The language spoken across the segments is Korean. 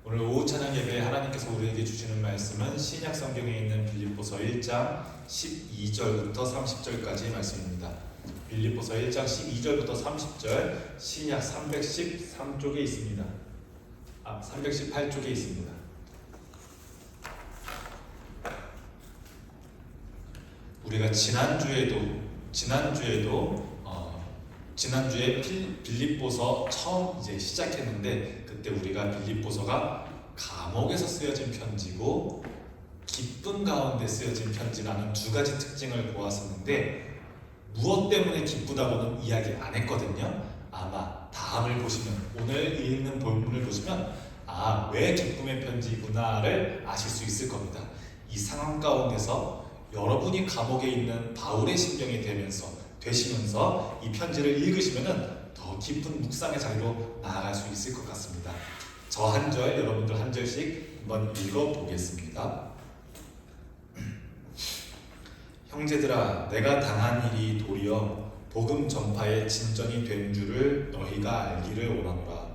오늘 오후 찬양 예배에 하나님께서 우리에게 주시는 말씀은 신약 성경에 있는 빌립보서 1장 12절부터 30절까지의 말씀입니다. 빌립보서 1장 12절부터 30절 신약 313쪽에 있습니다. 318쪽에 있습니다. 우리가 지난주에 빌립보서 처음 이제 시작했는데, 그때 우리가 빌립보서가 감옥에서 쓰여진 편지고 기쁨 가운데 쓰여진 편지라는 두 가지 특징을 보았었는데, 무엇 때문에 기쁘다고는 이야기 안 했거든요. 아마 다음을 보시면, 오늘 읽는 본문을 보시면 왜 기쁨의 편지구나를 아실 수 있을 겁니다. 이 상황 가운데서 여러분이 감옥에 있는 바울의 심정이 되시면서 이 편지를 읽으시면은 더 깊은 묵상의 자리로 나아갈 수 있을 것 같습니다. 저 한 절, 여러분들 한 절씩 한번 읽어보겠습니다. 형제들아, 내가 당한 일이 도리어 복음 전파의 진전이 된 줄을 너희가 알기를 원하노라.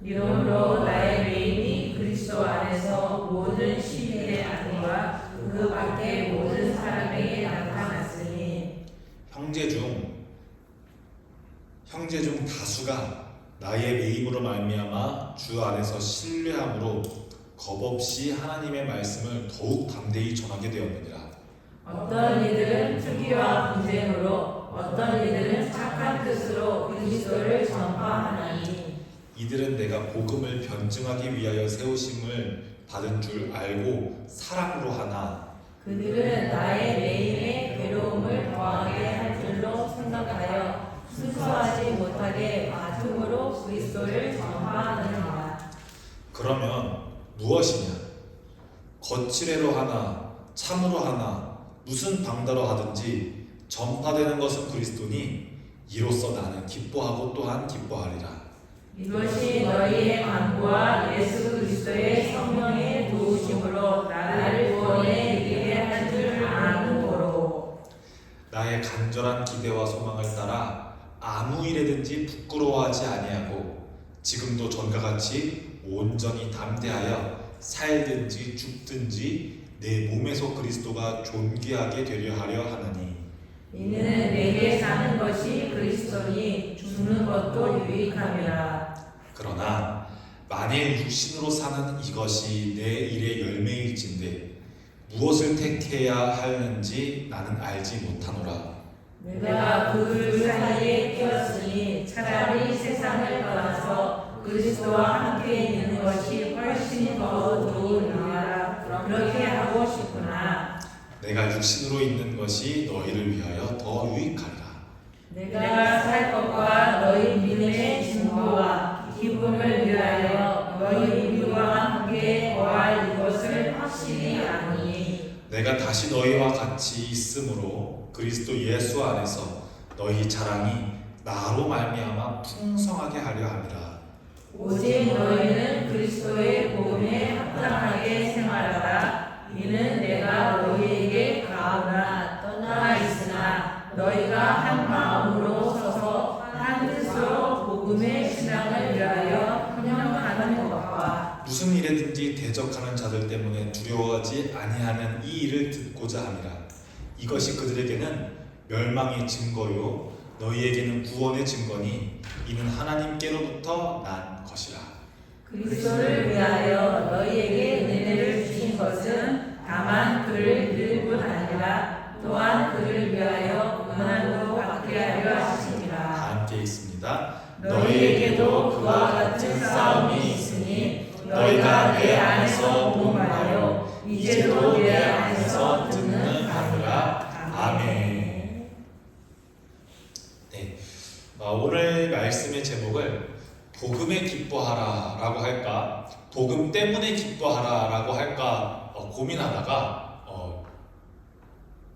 이러므로 나의 매임이 그리스도 안에서 모든 시민의 안위와 그 밖의 모든 사람에게 나타났으니, 형제 중 다수가 나의 매임으로 말미암아 주 안에서 신뢰함으로 겁없이 하나님의 말씀을 더욱 담대히 전하게 되었느니라. 어떤 이들은 투기와 분쟁으로, 어떤 이들은 착한 뜻으로 그리스도를 전파하나니, 이들은 내가 복음을 변증하기 위하여 세우심을 받은 줄 알고 사랑으로 하나, 그들은 나의 매임에 괴로움을 더하게 할 줄로 생각하여 순수하지 못하게 아픔으로 그리스도를 전파하느니라. 그러면 무엇이냐? 거칠애로 하나, 참으로 하나, 무슨 방다로 하든지 전파되는 것은 그리스도니, 이로써 나는 기뻐하고 또한 기뻐하리라. 이것이 너희의 간구와 예수 그리스도의 성령의 도우심으로 나를 구원에 이르게 한 줄 아노로. 나의 간절한 기대와 소망을 따라 아무 일에든지 부끄러워하지 아니하고 지금도 전과 같이 온전히 담대하여 살든지 죽든지 내 몸에서 그리스도가 존귀하게 되려 하려 하느니, 이는 내게 사는 것이 그리스도니 죽는 것도 유익함이라. 그러나 만일 육신으로 사는 이것이 내 일의 열매일진데 무엇을 택해야 하는지 나는 알지 못하노라. 내가 그 둘 사이에 끼었으니 차라리 세상을 떠나서 그리스도와 함께 있는 것이 훨씬 더 좋으리라. 그렇게 하고 싶구나. 내가 육신으로 있는 것이 너희를 위하여 더 유익하리라. 내가 살 것과 너희 믿음의 증거와 기쁨을 위하여 너희 우리와 함께 거할 이것을 확실히 아니, 내가 다시 너희와 같이 있으므로 그리스도 예수 안에서 너희 자랑이 나로 말미암아 풍성하게 하려 함이라. 오직 너희는 그리스도의 복음에 합당하게 생활하라. 이는 내가 너희에게 가오나 떠나 있으나 너희가 한 마음으로 서서 한 뜻으로 복음의 신앙을 위하여 헌영하는 것과 무슨 일에든지 대적하는 자들 때문에 두려워하지 아니하는 이 일을 듣고자 함이라. 이것이 그들에게는 멸망의 증거요 너희에게는 구원의 증거니, 이는 하나님께로부터 난 것이라. 그리스도를 위하여 너희에게 은혜를 주신 것은 다만 그를 믿을 뿐 아니라 또한 그를 위하여 고난도 받게 하려 하심이라. 함께 있습니다. 너희에게도 그와 같은 싸움이 있으니 너희가 내 안에서 몸하여 이제도 내 안에서 듣는 바니라. 아멘. 네, 오늘 말씀의 제목을 복음에 기뻐하라 라고 할까, 복음 때문에 기뻐하라 라고 할까 고민하다가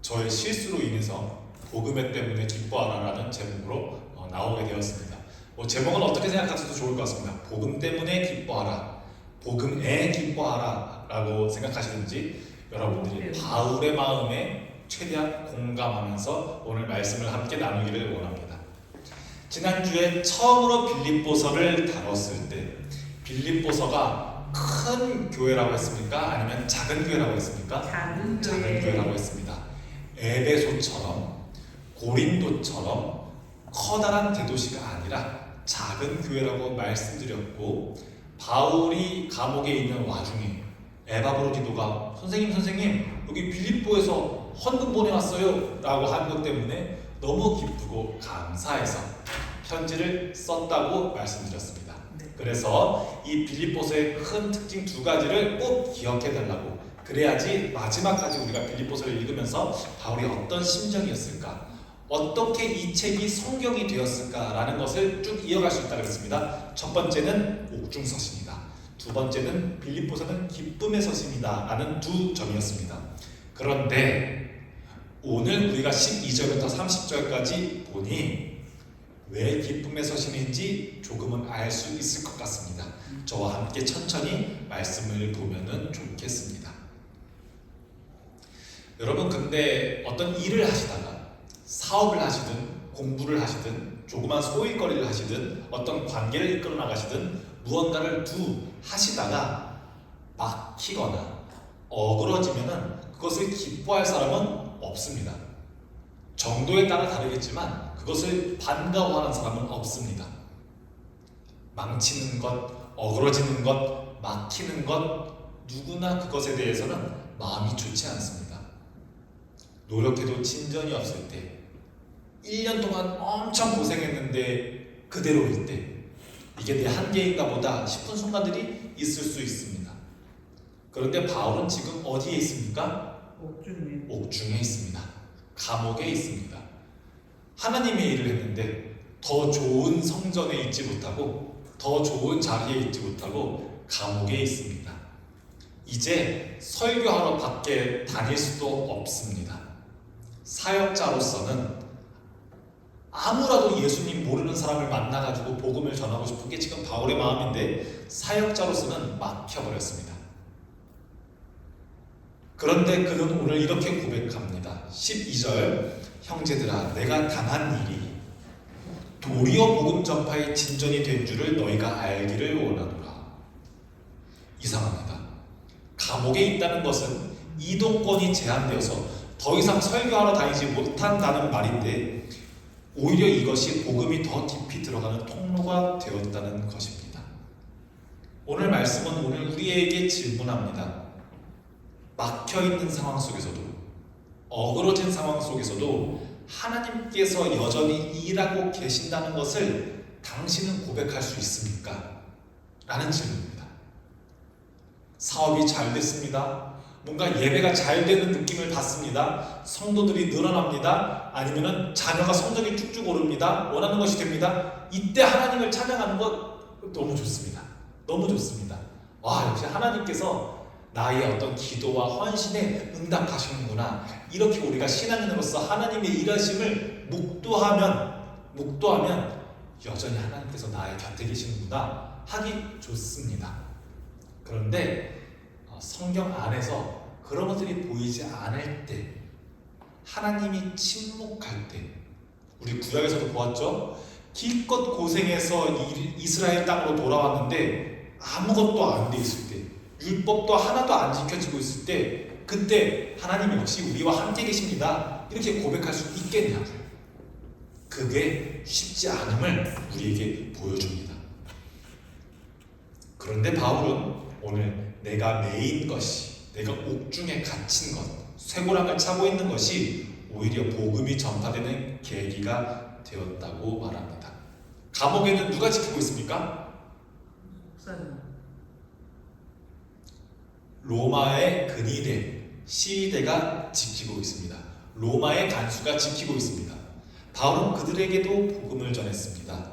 저의 실수로 인해서 복음에 때문에 기뻐하라 라는 제목으로 나오게 되었습니다. 제목은 어떻게 생각하셔도 좋을 것 같습니다. 복음 때문에 기뻐하라, 복음에 기뻐하라 라고 생각하시든지, 여러분들이 바울의 마음에 최대한 공감하면서 오늘 말씀을 함께 나누기를 원합니다. 지난주에 처음으로 빌립보서를 다뤘을 때 빌립보서가 큰 교회라고 했습니까? 아니면 작은 교회라고 했습니까? 작은 작은 교회. 교회라고 했습니다. 에베소처럼 고린도처럼 커다란 대도시가 아니라 작은 교회라고 말씀드렸고, 바울이 감옥에 있는 와중에 에바브로디도가 선생님 여기 빌립보에서 헌금 보내왔어요 라고 한 것 때문에 너무 기쁘고 감사해서 편지를 썼다고 말씀드렸습니다. 네. 그래서 이 빌립보서의 큰 특징 두 가지를 꼭 기억해 달라고, 그래야지 마지막까지 우리가 빌립보서를 읽으면서 바울이 어떤 심정이었을까, 어떻게 이 책이 성경이 되었을까라는 것을 쭉 이어갈 수 있다고 했습니다. 첫 번째는 옥중서신이다. 두 번째는 빌립보서는 기쁨의 서신이다 라는 두 점이었습니다. 그런데 오늘 우리가 12절부터 30절까지 보니 왜 기쁨의 서신인지 조금은 알 수 있을 것 같습니다. 저와 함께 천천히 말씀을 보면은 좋겠습니다. 여러분, 근데 어떤 일을 하시다가 사업을 하시든 공부를 하시든 조그만 소일거리를 하시든 어떤 관계를 이끌어 나가시든 무언가를 하시다가 막히거나 어그러지면은 그것을 기뻐할 사람은 없습니다. 정도에 따라 다르겠지만 그것을 반가워하는 사람은 없습니다. 망치는 것, 어그러지는 것, 막히는 것, 누구나 그것에 대해서는 마음이 좋지 않습니다. 노력해도 진전이 없을 때, 1년 동안 엄청 고생했는데 그대로일 때, 이게 내 한계인가 보다 싶은 순간들이 있을 수 있습니다. 그런데 바울은 지금 어디에 있습니까? 옥중에. 옥중에 있습니다. 감옥에 있습니다. 하나님의 일을 했는데 더 좋은 성전에 있지 못하고 더 좋은 자리에 있지 못하고 감옥에 있습니다. 이제 설교하러 밖에 다닐 수도 없습니다. 사역자로서는 아무라도 예수님 모르는 사람을 만나가지고 복음을 전하고 싶은 게 지금 바울의 마음인데 사역자로서는 막혀버렸습니다. 그런데 그는 오늘 이렇게 고백합니다. 12절, 형제들아 내가 당한 일이 도리어 복음 전파의 진전이 된 줄을 너희가 알기를 원하노라. 이상합니다. 감옥에 있다는 것은 이동권이 제한되어서 더 이상 설교하러 다니지 못한다는 말인데, 오히려 이것이 복음이 더 깊이 들어가는 통로가 되었다는 것입니다. 오늘 말씀은 오늘 우리에게 질문합니다. 막혀있는 상황 속에서도, 어그러진 상황 속에서도 하나님께서 여전히 일하고 계신다는 것을 당신은 고백할 수 있습니까? 라는 질문입니다. 사업이 잘 됐습니다. 뭔가 예배가 잘 되는 느낌을 받습니다. 성도들이 늘어납니다. 아니면은 자녀가 성적이 쭉쭉 오릅니다. 원하는 것이 됩니다. 이때 하나님을 찬양하는 것 너무 좋습니다. 너무 좋습니다. 와, 역시 하나님께서 나의 어떤 기도와 헌신에 응답하시는구나. 이렇게 우리가 신앙인으로서 하나님의 일하심을 묵도하면 여전히 하나님께서 나의 곁에 계시는구나 하기 좋습니다. 그런데 성경 안에서 그런 것들이 보이지 않을 때, 하나님이 침묵할 때, 우리 구약에서도 보았죠. 기껏 고생해서 이스라엘 땅으로 돌아왔는데 아무것도 안 돼 있을 때, 율법도 하나도 안 지켜지고 있을 때, 그때 하나님이 역시 우리와 함께 계십니다 이렇게 고백할 수 있겠냐고요. 그게 쉽지 않음을 우리에게 보여줍니다. 그런데 바울은 오늘 내가 매인 것이, 내가 옥중에 갇힌 것, 쇠고랑을 차고 있는 것이 오히려 복음이 전파되는 계기가 되었다고 말합니다. 감옥에는 누가 지키고 있습니까? 목사님. 로마의 근위대, 시위대가 지키고 있습니다. 로마의 간수가 지키고 있습니다. 바울은 그들에게도 복음을 전했습니다.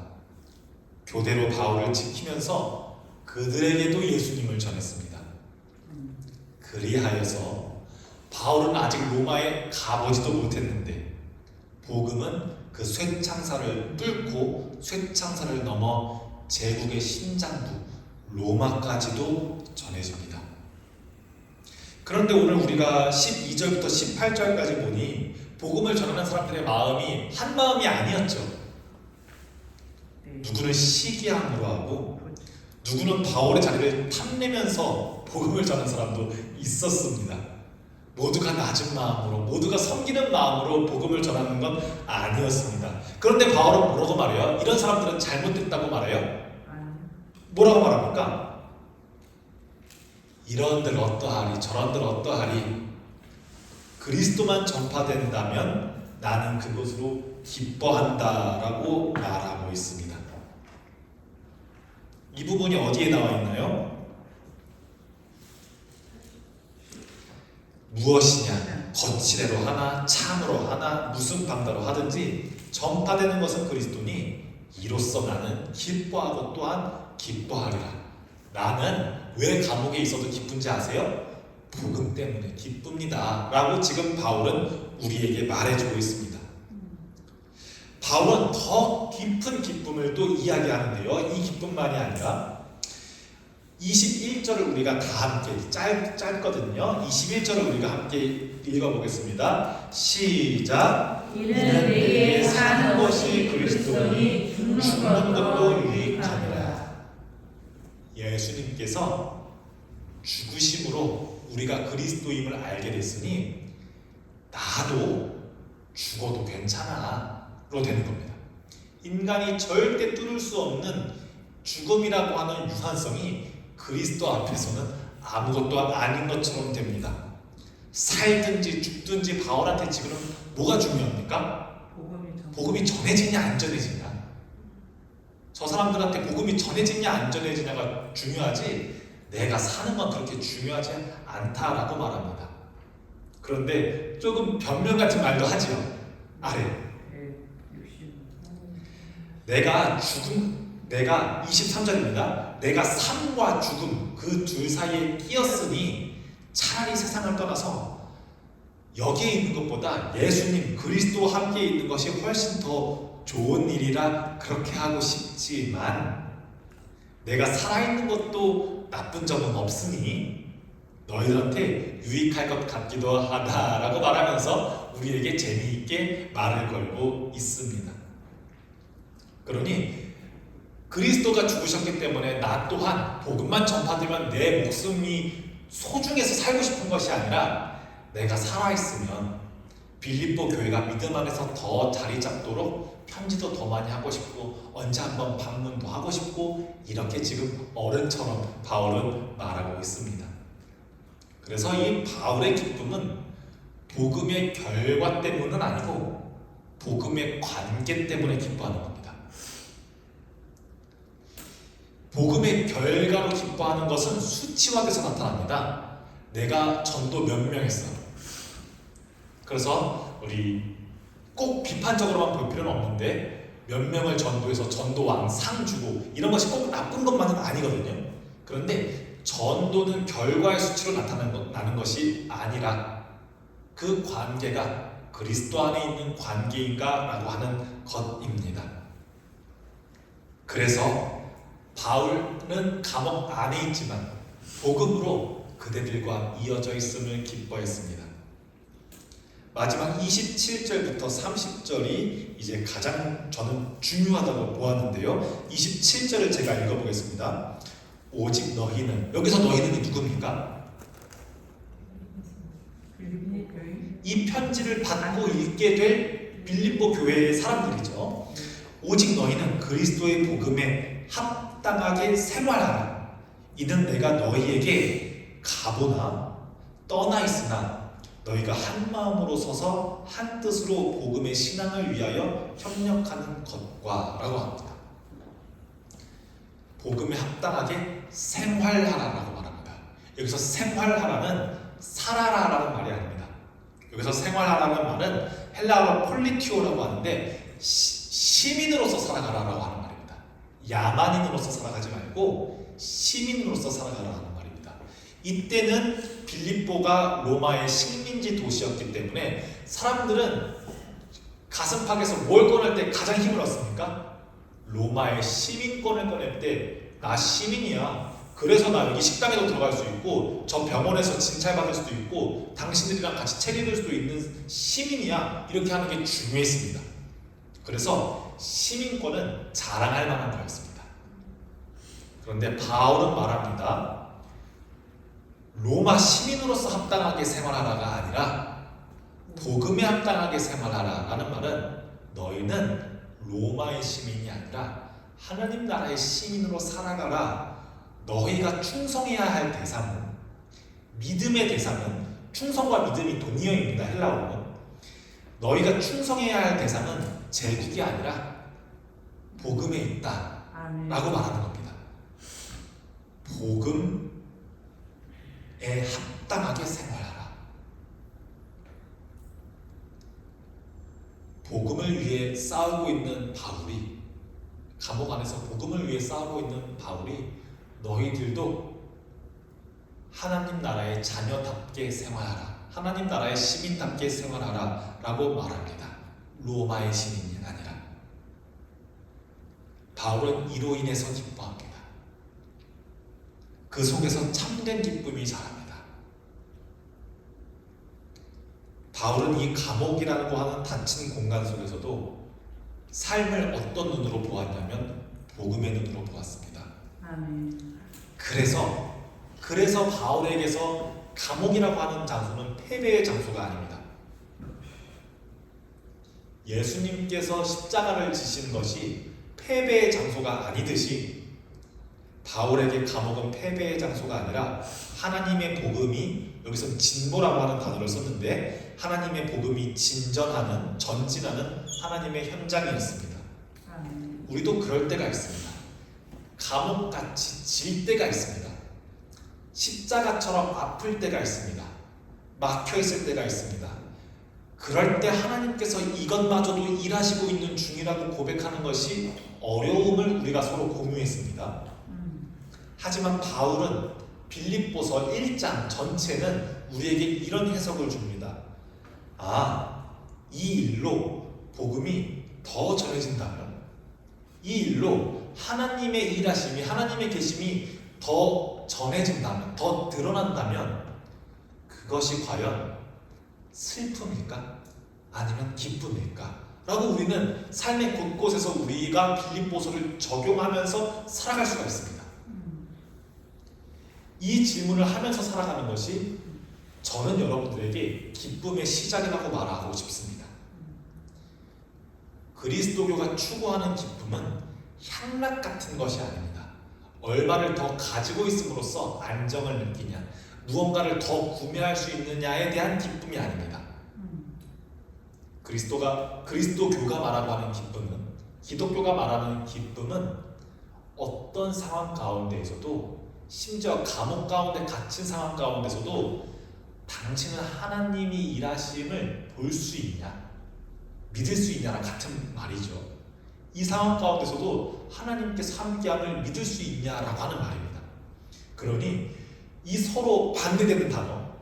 교대로 바울을 지키면서 그들에게도 예수님을 전했습니다. 그리하여서 바울은 아직 로마에 가보지도 못했는데 복음은 그 쇠창살을 뚫고 쇠창살을 넘어 제국의 심장부 로마까지도 전해집니다. 그런데 오늘 우리가 12절부터 18절까지 보니 복음을 전하는 사람들의 마음이 한 마음이 아니었죠. 네. 누구는 시기함으로 하고 누구는 바울의 자리를 탐내면서 복음을 전한 사람도 있었습니다. 모두가 낮은 마음으로, 모두가 섬기는 마음으로 복음을 전하는 건 아니었습니다. 그런데 바울은 뭐라고 말해요? 이런 사람들은 잘못됐다고 말해요? 뭐라고 말합니까? 이런들 어떠하리 저런들 어떠하리 그리스도만 전파된다면 나는 그것으로 기뻐한다라고 말하고 있습니다. 이 부분이 어디에 나와 있나요? 무엇이냐, 거칠애로 하나 참으로 하나 무슨 방다로 하든지 전파되는 것은 그리스도니 이로써 나는 기뻐하고 또한 기뻐하리라. 나는 왜 감옥에 있어도 기쁜지 아세요? 복음 때문에 기쁩니다 라고 지금 바울은 우리에게 말해주고 있습니다. 바울은 더 깊은 기쁨을 또 이야기하는데요, 이 기쁨만이 아니라 21절을 우리가 다 함께 짧거든요. 21절을 우리가 함께 읽어보겠습니다. 시작. 이는 내게 사는 것이 그리스도니 죽는 죽는 것도 유익하니라. 유익하니라. 예수님께서 죽으심으로 우리가 그리스도임을 알게 됐으니 나도 죽어도 괜찮아 로 되는 겁니다. 인간이 절대 뚫을 수 없는 죽음이라고 하는 유한성이 그리스도 앞에서는 아무것도 아닌 것처럼 됩니다. 살든지 죽든지 바울한테 지금 뭐가 중요합니까? 복음이 전해지냐 안 전해지냐. 저 사람들한테 복음이 전해지냐 안 전해지냐가 중요하지 내가 사는 건 그렇게 중요하지 않다라고 말합니다. 그런데 조금 변명 같은 말도 하지요. 내가 23절입니다. 내가 삶과 죽음 그 둘 사이에 끼었으니 차라리 세상을 떠나서 여기에 있는 것보다 예수님 그리스도와 함께 있는 것이 훨씬 더 좋은 일이라 그렇게 하고 싶지만 내가 살아있는 것도 나쁜 점은 없으니 너희들한테 유익할 것 같기도 하다라고 말하면서 우리에게 재미있게 말을 걸고 있습니다. 그러니 그리스도가 죽으셨기 때문에 나 또한 복음만 전파되면 내 목숨이 소중해서 살고 싶은 것이 아니라 내가 살아있으면 빌립보 교회가 믿음 안에서 더 자리 잡도록 편지도 더 많이 하고 싶고 언제 한번 방문도 하고 싶고 이렇게 지금 어른처럼 바울은 말하고 있습니다. 그래서 이 바울의 기쁨은 복음의 결과 때문은 아니고 복음의 관계 때문에 기뻐하는 겁니다. 복음의 결과로 기뻐하는 것은 수치화돼서 나타납니다. 내가 전도 몇 명 했어. 그래서 우리 꼭 비판적으로만 볼 필요는 없는데 몇 명을 전도해서 전도왕 상 주고 이런 것이 꼭 나쁜 것만은 아니거든요. 그런데 전도는 결과의 수치로 나타나는 것이 아니라 그 관계가 그리스도 안에 있는 관계인가라고 하는 것입니다. 그래서 바울은 감옥 안에 있지만 복음으로 그대들과 이어져 있음을 기뻐했습니다. 마지막 27절부터 30절이 이제 가장 저는 중요하다고 보았는데요. 27절을 제가 읽어보겠습니다. 오직 너희는, 여기서 너희는 누굽니까? 이 편지를 받고 읽게 될 빌립보 교회의 사람들이죠. 오직 너희는 그리스도의 복음에 합당하게 생활하라. 이는 내가 너희에게 가보나 떠나 있으나 너희가 한 마음으로 서서 한 뜻으로 복음의 신앙을 위하여 협력하는 것과 라고 합니다. 복음에 합당하게 생활하라라고 말합니다. 여기서 생활하라는 살아라라는 말이 아닙니다. 여기서 생활하라는 말은 헬라어로 폴리티오라고 하는데 시민으로서 살아가라라고 하는 말입니다. 야만인으로서 살아가지 말고 시민으로서 살아가라 하는 말입니다. 이때는 빌립보가 로마의 식민지 도시였기 때문에 사람들은 가슴팍에서 뭘 꺼낼 때 가장 힘을 얻습니까? 로마의 시민권을 꺼낼 때 나 시민이야. 그래서 나 여기 식당에도 들어갈 수 있고 저 병원에서 진찰받을 수도 있고 당신들이랑 같이 체리될 수도 있는 시민이야. 이렇게 하는 게 중요했습니다. 그래서 시민권은 자랑할 만한 거였습니다. 그런데 바울은 말합니다. 로마 시민으로서 합당하게 생활하라가 아니라 복음에 합당하게 생활하라라는 말은 너희는 로마의 시민이 아니라 하나님 나라의 시민으로 살아가라. 너희가 충성해야 할 대상은, 믿음의 대상은, 충성과 믿음이 동의어입니다. 헬라어는. 너희가 충성해야 할 대상은 제국이 아니라 복음에 있다 라고 말하는 겁니다. 복음에 합당하게 생활하라. 복음을 위해 싸우고 있는 바울이, 감옥 안에서 복음을 위해 싸우고 있는 바울이 너희들도 하나님 나라의 자녀답게 생활하라, 하나님 나라의 시민답게 생활하라 라고 말합니다. 로마의 시민이 아니라. 바울은 이로 인해서 기뻐합니다. 그 속에서 참된 기쁨이 자랍니다. 바울은 이 감옥이라고 하는 닫힌 공간 속에서도 삶을 어떤 눈으로 보았냐면 복음의 눈으로 보았습니다. 그래서 바울에게서 감옥이라고 하는 장소는 패배의 장소가 아닙니다. 예수님께서 십자가를 지신 것이 패배의 장소가 아니듯이 바울에게 감옥은 패배의 장소가 아니라 하나님의 복음이, 여기서 진보라고 하는 단어를 썼는데 하나님의 복음이 진전하는, 전진하는 하나님의 현장이었습니다. 우리도 그럴 때가 있습니다. 감옥같이 질 때가 있습니다. 십자가처럼 아플 때가 있습니다. 막혀있을 때가 있습니다. 그럴 때 하나님께서 이것마저도 일하시고 있는 중이라고 고백하는 것이 어려움을 우리가 서로 공유했습니다. 하지만 바울은 빌립보서 1장 전체는 우리에게 이런 해석을 줍니다. 이 일로 복음이 더 전해진다면, 이 일로 하나님의 일하심이, 하나님의 계심이 더 전해진다면, 더 드러난다면 그것이 과연 슬픔일까? 아니면 기쁨일까? 라고 우리는 삶의 곳곳에서 우리가 빌립보서를 적용하면서 살아갈 수가 있습니다. 이 질문을 하면서 살아가는 것이 저는 여러분들에게 기쁨의 시작이라고 말하고 싶습니다. 그리스도교가 추구하는 기쁨은 향락 같은 것이 아닙니다. 얼마를 더 가지고 있음으로써 안정을 느끼냐, 무언가를 더 구매할 수 있느냐에 대한 기쁨이 아닙니다. 그리스도교가 말하고 하는 기쁨은, 기독교가 말하는 기쁨은 어떤 상황 가운데에서도, 심지어 감옥 가운데 갇힌 상황 가운데서도 당신은 하나님이 일하심을 볼 수 있냐, 믿을 수 있냐랑 같은 말이죠. 이 상황 가운데서도 하나님께서 함께함을 믿을 수 있냐라고 하는 말입니다. 그러니 이 서로 반대되는 단어,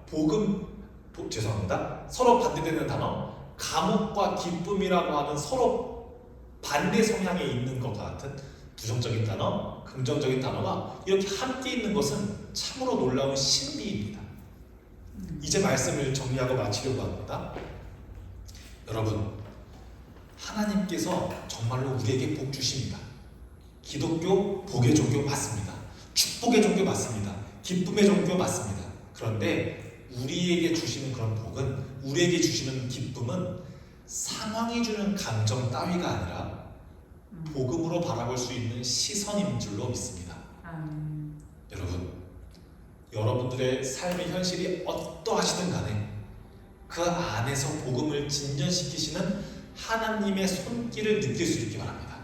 서로 반대되는 단어, 감옥과 기쁨이라고 하는 서로 반대 성향에 있는 것 같은 부정적인 단어, 긍정적인 단어가 이렇게 함께 있는 것은 참으로 놀라운 신비입니다. 이제 말씀을 정리하고 마치려고 합니다. 여러분, 하나님께서 정말로 우리에게 복 주십니다. 기독교 복의 종교 맞습니다. 축복의 종교 맞습니다. 기쁨의 종교 맞습니다. 그런데 우리에게 주시는 그런 복은, 우리에게 주시는 기쁨은 상황이 주는 감정 따위가 아니라 복음으로 바라볼 수 있는 시선인 줄로 믿습니다. 여러분들의 삶의 현실이 어떠하시든 간에 그 안에서 복음을 진전시키시는 하나님의 손길을 느낄 수 있기 바랍니다.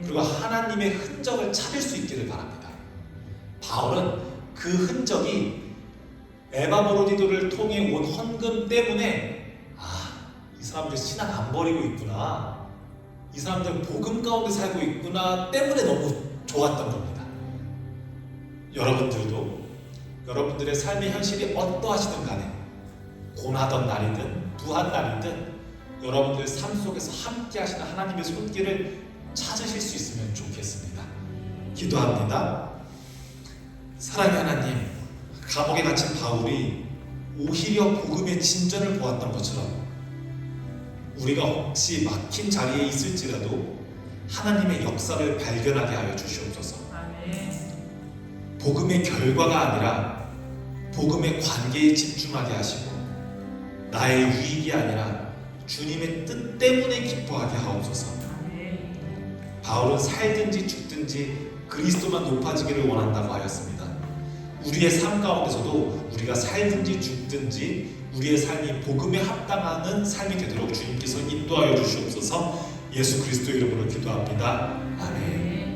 그리고 하나님의 흔적을 찾을 수 있기를 바랍니다. 바울은 그 흔적이 에바브로디도를 통해 온 헌금 때문에 이 사람들 신앙 안 버리고 있구나, 이 사람들 복음 가운데 살고 있구나 때문에 너무 좋았던 겁니다. 여러분들도 여러분들의 삶의 현실이 어떠하시든 간에 고나던 날이든 부한 날이든 여러분들 삶 속에서 함께 하시는 하나님의 손길을 찾으실 수 있으면 좋겠습니다. 기도합니다. 사랑의 하나님, 감옥에 갇힌 바울이 오히려 복음의 진전을 보았던 것처럼 우리가 혹시 막힌 자리에 있을지라도 하나님의 역사를 발견하게 하여 주시옵소서. 복음의 결과가 아니라 복음의 관계에 집중하게 하시고 나의 유익이 아니라 주님의 뜻 때문에 기뻐하게 하옵소서. 바울은 살든지 죽든지 그리스도만 높아지기를 원한다고 하였습니다. 우리의 삶 가운데서도 우리가 살든지 죽든지 우리의 삶이 복음에 합당하는 삶이 되도록 주님께서 인도하여 주시옵소서. 예수 그리스도 이름으로 기도합니다. 아멘.